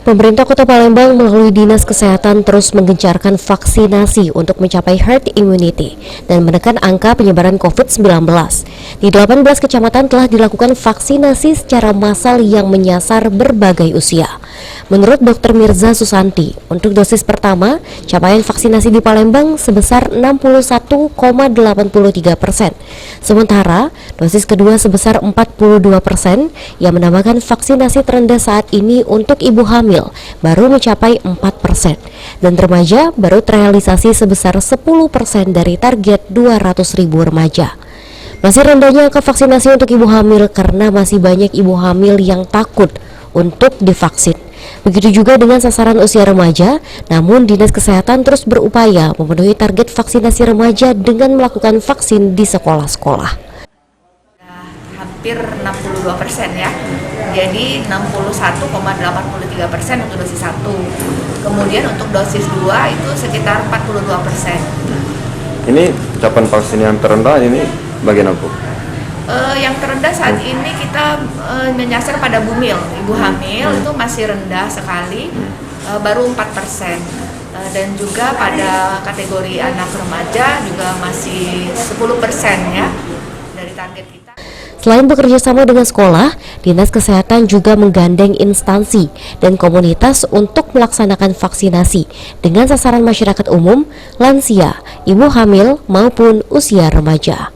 Pemerintah Kota Palembang melalui Dinas Kesehatan terus menggencarkan vaksinasi untuk mencapai herd immunity dan menekan angka penyebaran COVID-19. Di 18 kecamatan telah dilakukan vaksinasi secara massal yang menyasar berbagai usia. Menurut Dr. Mirza Susanti, untuk dosis pertama, capaian vaksinasi di Palembang sebesar 61,83%. Sementara, dosis kedua sebesar 42%, yang menambahkan vaksinasi terendah saat ini untuk ibu hamil baru mencapai 4%, dan remaja baru terrealisasi sebesar 10% dari target 200.000 remaja. Masih rendahnya angka vaksinasi untuk ibu hamil karena masih banyak ibu hamil yang takut untuk divaksin. Begitu juga dengan sasaran usia remaja, namun Dinas Kesehatan terus berupaya memenuhi target vaksinasi remaja dengan melakukan vaksin di sekolah-sekolah. Hampir 62% ya, jadi 61,83% untuk dosis 1. Kemudian untuk dosis 2 itu sekitar 42%. Ini capaian vaksin yang terendah ini bagian apa? Yang terendah saat ini kita menyasar pada bumil, ibu hamil itu masih rendah sekali, baru 4%. Dan juga pada kategori anak remaja juga masih 10% ya dari target kita. Selain bekerja sama dengan sekolah, Dinas Kesehatan juga menggandeng instansi dan komunitas untuk melaksanakan vaksinasi dengan sasaran masyarakat umum, lansia, ibu hamil maupun usia remaja.